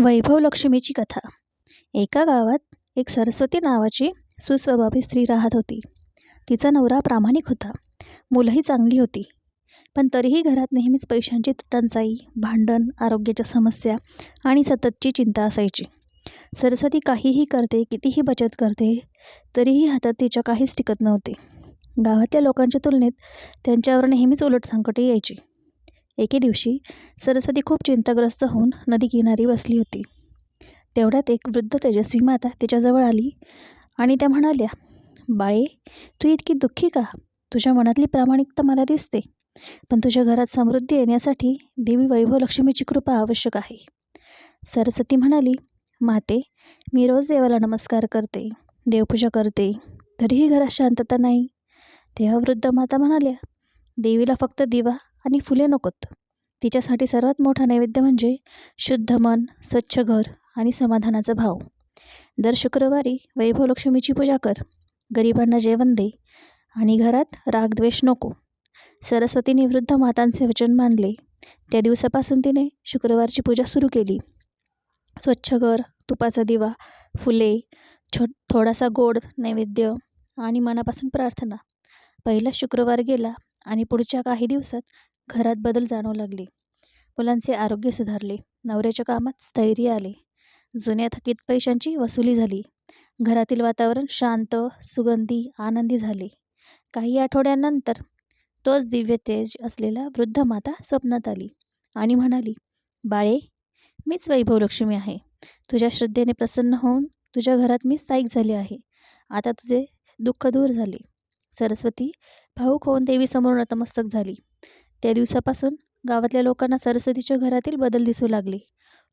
वैभव लक्ष्मीची कथा. एका गावात एक सरस्वती नावाची सुस्वभावी स्त्री राहत होती. तिचा नवरा प्रामाणिक होता, मुलंही चांगली होती. पण तरीही घरात नेहमीच पैशांची टंचाई, भांडण, आरोग्याच्या समस्या आणि सततची चिंता असायची. सरस्वती काहीही करते, कितीही बचत करते, तरीही हातात तिच्या काहीच टिकत नव्हते. गावातल्या लोकांच्या तुलनेत त्यांच्यावर नेहमीच उलट संकटे यायची. एके दिवशी सरस्वती खूप चिंताग्रस्त होऊन नदीकिनारी बसली होती. तेवढ्यात एक वृद्ध तेजस्वी माता तिच्याजवळ आली आणि त्या म्हणाल्या, "बाळे, तू इतकी दुःखी का? तुझ्या मनातली प्रामाणिकता मला दिसते. पण तुझ्या घरात समृद्धी येण्यासाठी देवी वैभवलक्ष्मीची कृपा आवश्यक आहे." सरस्वती म्हणाली, "माते, मी रोज देवाला नमस्कार करते, देवपूजा करते, तरीही घरात शांतता नाही." तेव्हा वृद्ध माता म्हणाल्या, "देवीला फक्त दिवा आणि फुले नकोत. तिच्यासाठी सर्वात मोठा नैवेद्य म्हणजे शुद्ध मन, स्वच्छ घर आणि समाधानाचा भाव. दर शुक्रवारी वैभवलक्ष्मीची पूजा कर, गरिबांना जेवण दे आणि घरात रागद्वेष नको." सरस्वतीने वृद्ध मातांचे वचन मानले. त्या दिवसापासून तिने शुक्रवारची पूजा सुरू केली. स्वच्छ घर, तुपाचा दिवा, फुले, थोडासा गोड नैवेद्य आणि मनापासून प्रार्थना. पहिला शुक्रवार गेला आणि पुढच्या काही दिवसात घरात बदल जाणवू लागले. मुलांचे आरोग्य सुधारले, नवऱ्याच्या कामात स्थैर्य आले, जुन्या थकीत पैशांची वसुली झाली. घरातील वातावरण शांत, सुगंधी, आनंदी झाले. काही आठवड्यांनंतर तोच दिव्य तेज असलेला वृद्ध माता स्वप्नात आली आणि म्हणाली, "बाळे, मीच वैभवलक्ष्मी आहे. तुझ्या श्रद्धेने प्रसन्न होऊन तुझ्या घरात मी स्थायिक झाले आहे. आता तुझे दुःख दूर झाले." सरस्वती भावूक होऊन देवीसमोर नतमस्तक झाली. त्या दिवसापासून गावातल्या लोकांना सरस्वतीच्या घरातील बदल दिसू लागले.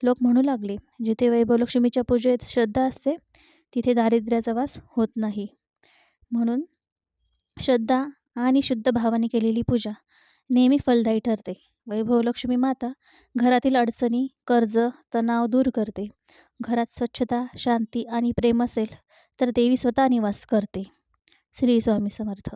लोक म्हणू लागले, जिथे वैभवलक्ष्मीच्या पूजेत श्रद्धा असते, तिथे दारिद्र्याचा वास होत नाही. म्हणून श्रद्धा आणि शुद्ध भावाने केलेली पूजा नेहमी फलदायी ठरते. वैभवलक्ष्मी माता घरातील अडचणी, कर्ज, तणाव दूर करते. घरात स्वच्छता, शांती आणि प्रेम असेल तर देवी स्वतः निवास करते. श्री स्वामी समर्थ.